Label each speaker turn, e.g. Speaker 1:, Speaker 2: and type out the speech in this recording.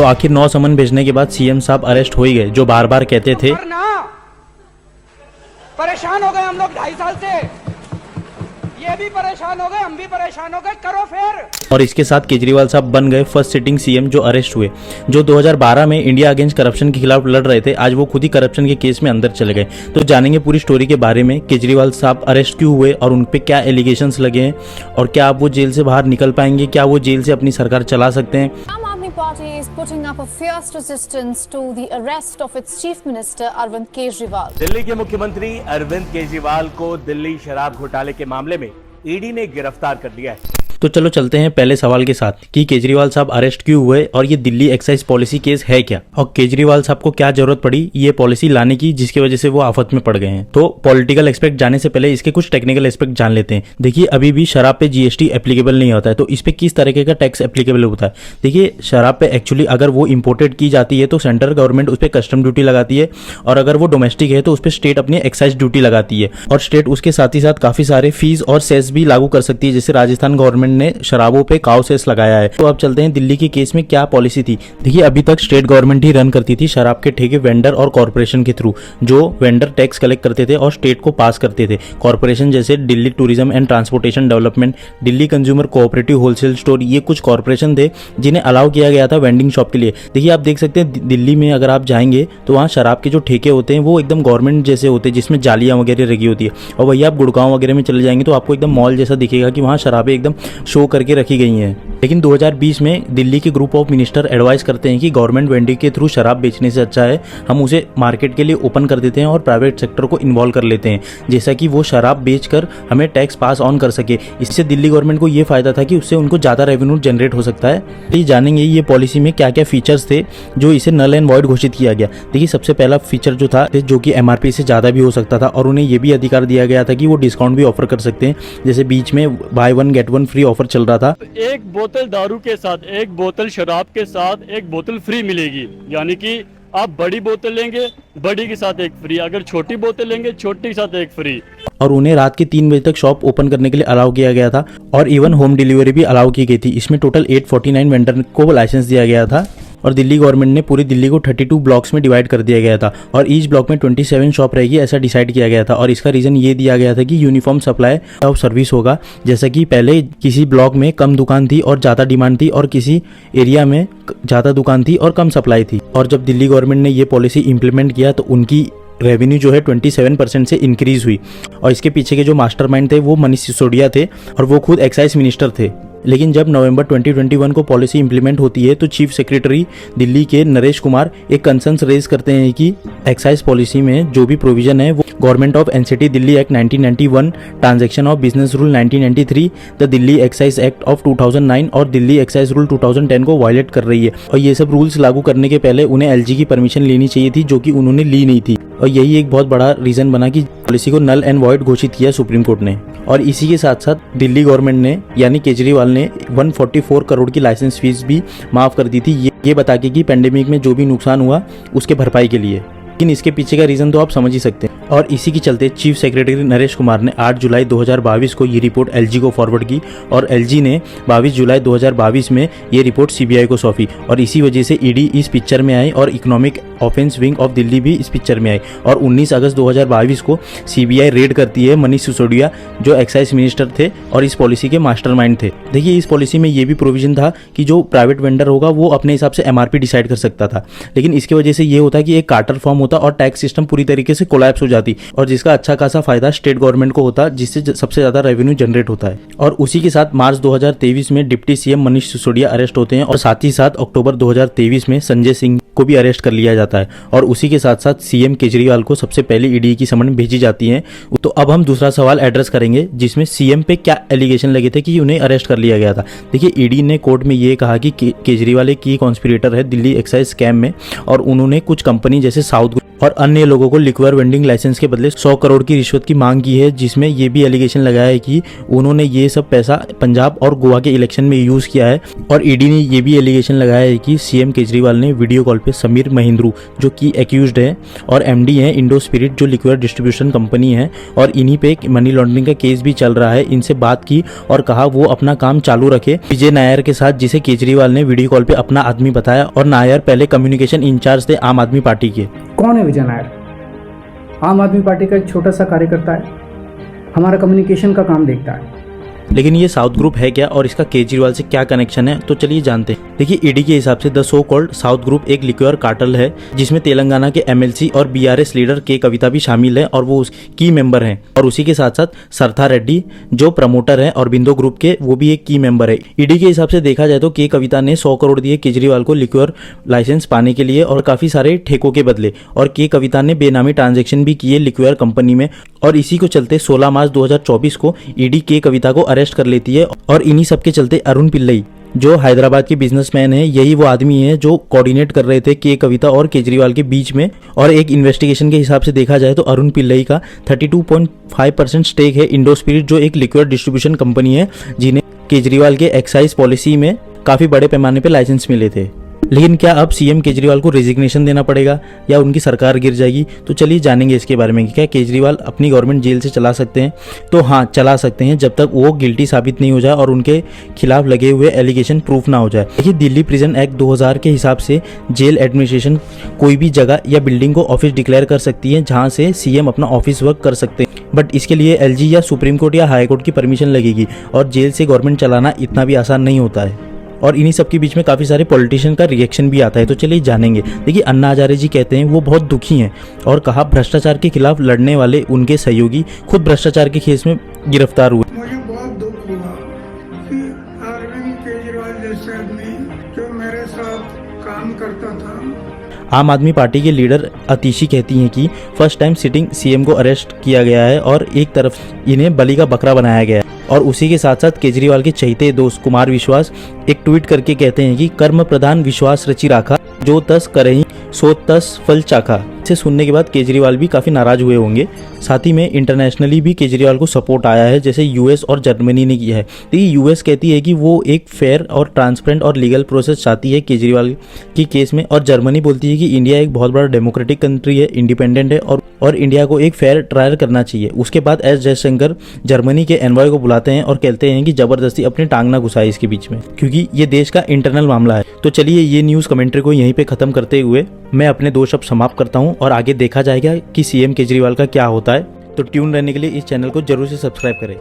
Speaker 1: तो आखिर 9 समन भेजने के बाद सीएम साहब अरेस्ट हो ही गए, जो बार बार कहते थे
Speaker 2: परेशान हो गए हम लोग 2.5 साल से, ये भी परेशान हो गए, हम भी परेशान हो गए, करो फिर।
Speaker 1: और इसके साथ केजरीवाल साहब बन गए फर्स्ट सिटिंग सीएम जो अरेस्ट हुए, जो 2012 में इंडिया अगेंस्ट करप्शन के खिलाफ लड़ रहे थे। आज वो खुद ही करप्शन के केस में अंदर चले गए। तो जानेंगे पूरी स्टोरी के बारे में, केजरीवाल साहब अरेस्ट क्यों हुए और उन पे क्या एलिगेशंस लगे हैं, और क्या आप वो जेल से बाहर निकल पाएंगे, क्या वो जेल से अपनी सरकार चला सकते हैं।
Speaker 3: Party is putting up a fierce resistance to the arrest of its chief minister Arvind Kejriwal.
Speaker 4: Delhi के मुख्यमंत्री अरविंद केजरीवाल को दिल्ली शराब घोटाले के मामले में ईडी ने गिरफ्तार कर लिया है।
Speaker 1: तो चलो चलते हैं पहले सवाल के साथ कि केजरीवाल साहब अरेस्ट क्यों हुए और ये दिल्ली एक्साइज पॉलिसी केस है क्या, और केजरीवाल साहब को क्या जरूरत पड़ी ये पॉलिसी लाने की जिसकी वजह से वो आफत में पड़ गए हैं। तो पॉलिटिकल एस्पेक्ट जाने से पहले इसके कुछ टेक्निकल एस्पेक्ट जान लेते हैं। देखिए, अभी भी शराब पे जीएसटी एप्लीकेबल नहीं होता है, तो इस पे किस तरीके का टैक्स एप्लीकेबल होता है। देखिए, शराब पे एक्चुअली अगर वो इम्पोर्टेड की जाती है तो सेंट्रल गवर्नमेंट उस पर कस्टम ड्यूटी लगाती है, और अगर वो डोमेस्टिक है तो उस पर स्टेट अपनी एक्साइज ड्यूटी लगाती है, और स्टेट उसके साथ ही साथ काफी सारे फीस और सेस भी लागू कर सकती है। जैसे राजस्थान गवर्नमेंट ने शराबों पे काउ सेस लगाया है। तो अब चलते हैं दिल्ली के केस में क्या पॉलिसी थी। देखिए, अभी तक स्टेट गवर्नमेंट ही रन करती थी शराब के ठेके वेंडर और कॉर्पोरेशन के थ्रू, जो वेंडर टैक्स कलेक्ट करते थे और स्टेट को पास करते थे। कॉर्पोरेशन जैसे Delhi tourism and transportation development, Delhi consumer cooperative wholesale store, ये कुछ कॉर्पोरेशन थे जिन्हें अलाउ किया गया था वेंडिंग शॉप के लिए। देखिए, आप देख सकते हैं दिल्ली में अगर आप जाएंगे तो वहाँ शराब के जो ठेके होते हैं वो एकदम गवर्नमेंट जैसे होते हैं, जिसमें जालियां वगैरह लगी होती है। और वही आप गुड़गांव वगैरह में चले जाएंगे तो आपको एकदम मॉल जैसा दिखेगा कि वहाँ शराबें एकदम शो करके रखी गई हैं। लेकिन 2020 में दिल्ली के ग्रुप ऑफ मिनिस्टर एडवाइस करते हैं कि गवर्नमेंट वेंडिंग के थ्रू शराब बेचने से अच्छा है हम उसे मार्केट के लिए ओपन कर देते हैं और प्राइवेट सेक्टर को इन्वॉल्व कर लेते हैं, जैसा कि वो शराब बेचकर हमें टैक्स पास ऑन कर सके। इससे दिल्ली गवर्नमेंट को ये फायदा था कि उससे उनको ज्यादा रेवेन्यू जनरेट हो सकता है। तो जानेंगे ये पॉलिसी में क्या क्या फीचर्स थे जो इसे नल एंड वॉइड घोषित किया गया। देखिए, सबसे पहला फीचर जो था जो कि एमआरपी से ज्यादा भी हो सकता था, और उन्हें ये भी अधिकार दिया गया था कि वो डिस्काउंट भी ऑफर कर सकते हैं। जैसे बीच में बाय 1 गेट 1 फ्री ऑफर चल रहा था।
Speaker 5: एक बोतल दारू के साथ, एक बोतल शराब के साथ एक बोतल फ्री मिलेगी, यानी कि आप बड़ी बोतल लेंगे बड़ी के साथ एक फ्री, अगर छोटी बोतल लेंगे छोटी के साथ एक फ्री।
Speaker 1: और उन्हें रात के 3 बजे तक शॉप ओपन करने के लिए अलाउ किया गया था, और इवन होम डिलीवरी भी अलाउ की गई थी। इसमें टोटल 849 वेंडर को लाइसेंस दिया गया था, और दिल्ली गवर्नमेंट ने पूरी दिल्ली को 32 ब्लॉक्स में डिवाइड कर दिया गया था, और ईच ब्लॉक में 27 शॉप रहेगी ऐसा डिसाइड किया गया था। और इसका रीजन ये दिया गया था कि यूनिफॉर्म सप्लाई ऑफ सर्विस होगा, जैसा कि पहले किसी ब्लॉक में कम दुकान थी और ज़्यादा डिमांड थी, और किसी एरिया में ज़्यादा दुकान थी और कम सप्लाई थी। और जब दिल्ली गवर्नमेंट ने ये पॉलिसी इंप्लीमेंट किया तो उनकी रेवेन्यू जो है 27% से इंक्रीज हुई। और इसके पीछे के जो मास्टरमाइंड थे वो मनीष सिसोदिया थे, और वो खुद एक्साइज मिनिस्टर थे। लेकिन जब नवंबर 2021 को पॉलिसी इंप्लीमेंट होती है तो चीफ सेक्रेटरी दिल्ली के नरेश कुमार एक कंसर्न्स रेज करते हैं कि एक्साइज पॉलिसी में जो भी प्रोविजन है वो government of NCT Delhi act 1991, transaction of business rule 1993, the Delhi excise act of 2009 और दिल्ली एक्साइज रूल 2010 को वायलेट कर रही है। और ये सब रूल्स लागू करने के पहले उन्हें एलजी की परमिशन लेनी चाहिए थी, जो कि उन्होंने ली नहीं थी। और यही एक बहुत बड़ा रीजन बना कि पॉलिसी को नल एंड वॉइड घोषित किया सुप्रीम कोर्ट ने। और इसी के साथ साथ दिल्ली गवर्नमेंट ने यानी केजरीवाल ने 144 करोड़ की लाइसेंस फीस भी माफ कर दी थी, ये बता के कि पेंडेमिक में जो भी नुकसान हुआ उसके भरपाई के लिए। लेकिन इसके पीछे का रीजन तो आप समझ ही सकते हैं। और इसी के चलते चीफ सेक्रेटरी नरेश कुमार ने 8 जुलाई 2022 को ये रिपोर्ट एलजी को फॉरवर्ड की, और एलजी ने 22 जुलाई 2022 में ये रिपोर्ट सीबीआई को सौंपी। और इसी वजह से ईडी इस पिक्चर में आई, और economic offence wing of Delhi भी इस पिक्चर में आई। और 19 अगस्त 2022 को सीबीआई रेड करती है मनीष सिसोदिया, जो एक्साइज मिनिस्टर थे और इस पॉलिसी के मास्टरमाइंड थे। देखिए, इस पॉलिसी में ये भी प्रोविजन था कि जो प्राइवेट वेंडर होगा वो अपने हिसाब से एमआरपी डिसाइड कर सकता था, लेकिन इसकी वजह से ये होता कि एक कार्टर फॉर्म होता और टैक्स सिस्टम पूरी तरीके से कोलैप्स हो जाती, और जिसका अच्छा खासा फायदा स्टेट गवर्नमेंट को होता, जिससे सबसे ज्यादा रेवेन्यू जनरेट होता है। और उसी के साथ मार्च 2023 में deputy CM Manish Sisodia arrest होते हैं, और साथ ही साथ अक्टूबर 2023 में संजय सिंह को भी अरेस्ट कर लिया जाता है। और उसी के साथ साथ सीएम केजरीवाल को सबसे पहले ईडी की समन भेजी जाती है। तो अब हम दूसरा सवाल एड्रेस करेंगे, जिसमें सीएम पे क्या एलिगेशन लगे थे कि उन्हें अरेस्ट कर लिया गया था। देखिए, ईडी ने कोर्ट में ये कहा कि केजरीवाल एक की कॉन्स्पिरेटर है दिल्ली एक्साइज स्कैम में, और उन्होंने कुछ कंपनी जैसे साउथ और अन्य लोगों को लिक्वियर वेंडिंग लाइसेंस के बदले 100 करोड़ की रिश्वत की मांग की है, जिसमें ये भी एलिगेशन लगाया है कि उन्होंने ये सब पैसा पंजाब और गोवा के इलेक्शन में यूज किया है। और ईडी ने ये भी एलिगेशन लगाया है कि सीएम केजरीवाल ने वीडियो कॉल पे समीर महिंद्रू, जो कि एक्यूज्ड है और एमडी है इंडो स्पिरिट, जो लिक्वियर डिस्ट्रीब्यूशन कंपनी है, और इन्हीं पे एक मनी लॉन्ड्रिंग का केस भी चल रहा है, इनसे बात की और कहा वो अपना काम चालू रखे विजय नायर के साथ, जिसे केजरीवाल ने वीडियो कॉल पे अपना आदमी बताया। और नायर पहले कम्युनिकेशन इंचार्ज थे आम आदमी पार्टी के।
Speaker 6: कौन है विजय नायर? आम आदमी पार्टी का एक छोटा सा कार्यकर्ता है, हमारा कम्युनिकेशन का काम देखता है।
Speaker 1: लेकिन ये साउथ ग्रुप है क्या और इसका केजरीवाल से क्या कनेक्शन है, तो चलिए जानते हैं। देखिए, ईडी के हिसाब से the so called south group एक लिक्वियर कार्टेल है, जिसमें तेलंगाना के एमएलसी और बीआरएस लीडर के कविता भी शामिल है और वो उस की मेंबर हैं। और उसी के साथ साथ सरथा रेड्डी, जो प्रमोटर है और बिंदो ग्रुप के, वो भी एक की मेंबर है। ईडी के हिसाब से देखा जाए तो के कविता ने 100 करोड़ दिए केजरीवाल को लिक्वियर लाइसेंस पाने के लिए और काफी सारे ठेकों के बदले। और के कविता ने बेनामी ट्रांजेक्शन भी किए लिक्वियर कंपनी में। और इसी को चलते 16 मार्च 2024 को ईडी के कविता को अरेस्ट कर लेती है। और इन्हीं सब के चलते अरुण पिल्लई, जो हैदराबाद के बिजनेसमैन है, यही वो आदमी है जो कोऑर्डिनेट कर रहे थे के कविता और केजरीवाल के बीच में। और एक इन्वेस्टिगेशन के हिसाब से देखा जाए तो अरुण पिल्लई का 32.5% स्टेक है इंडो स्पिरिट, जो एक लिक्विड डिस्ट्रीब्यूशन कंपनी है, जिन्हें केजरीवाल के एक्साइज पॉलिसी में काफी बड़े पैमाने पर लाइसेंस मिले थे। लेकिन क्या अब सीएम केजरीवाल को रेजिग्नेशन देना पड़ेगा या उनकी सरकार गिर जाएगी? तो चलिए जानेंगे इसके बारे में कि क्या केजरीवाल अपनी गवर्नमेंट जेल से चला सकते हैं। तो हाँ, चला सकते हैं, जब तक वो गिल्टी साबित नहीं हो जाए और उनके खिलाफ लगे हुए एलिगेशन प्रूफ ना हो जाए। देखिए, दिल्ली प्रिजन एक्ट 2000 के हिसाब से जेल एडमिनिस्ट्रेशन कोई भी जगह या बिल्डिंग को ऑफिस डिक्लेयर कर सकती है जहाँ से सीएम अपना ऑफिस वर्क कर सकते हैं। बट इसके लिए एलजी या सुप्रीम कोर्ट या हाई कोर्ट की परमिशन लगेगी और जेल से गवर्नमेंट चलाना इतना भी आसान नहीं होता है। और इन्हीं सब के बीच में काफ़ी सारे पॉलिटिशियन का रिएक्शन भी आता है। तो चलिए जानेंगे। देखिए, अन्ना हजारे जी कहते हैं वो बहुत दुखी हैं और कहा भ्रष्टाचार के खिलाफ लड़ने वाले उनके सहयोगी खुद भ्रष्टाचार के केस में गिरफ्तार हुए।
Speaker 7: मुझे बहुत दुख हुआ कि अरविंद केजरीवाल जैसे आदमी जो मेरे साथ काम करता था।
Speaker 1: आम आदमी पार्टी के लीडर अतिशी कहती हैं कि फर्स्ट टाइम सिटिंग सीएम को अरेस्ट किया गया है और एक तरफ इन्हें बलि का बकरा बनाया गया है। और उसी के साथ साथ केजरीवाल के चहेते दोस्त कुमार विश्वास एक ट्वीट करके कहते हैं कि कर्म प्रधान विश्वास रची राखा, जो तस करही सो तस फल चाखा। इसे सुनने के बाद केजरीवाल भी काफी नाराज हुए होंगे। साथ ही में इंटरनेशनली भी केजरीवाल को सपोर्ट आया है, जैसे यूएस और जर्मनी ने किया है। देखिए, यूएस कहती है कि वो एक फेयर और ट्रांसपेरेंट और लीगल प्रोसेस चाहती है केजरीवाल की केस में, और जर्मनी बोलती है कि इंडिया एक बहुत बड़ा डेमोक्रेटिक कंट्री है, इंडिपेंडेंट है और इंडिया को एक फेयर ट्रायल करना चाहिए। उसके बाद एस जयशंकर जर्मनी के एनवॉय को बुलाते हैं और कहते हैं कि जबरदस्ती अपनी टांग ना घुसाए इसके बीच में, क्योंकि ये देश का इंटरनल मामला है। तो चलिए ये न्यूज़ कमेंट्री को यहीं पे खत्म करते हुए मैं अपने 2 शब्द समाप्त करता हूँ और आगे देखा जाएगा कि सीएम केजरीवाल का क्या होता है। तो ट्यून रहने के लिए इस चैनल को जरूर से सब्सक्राइब करें।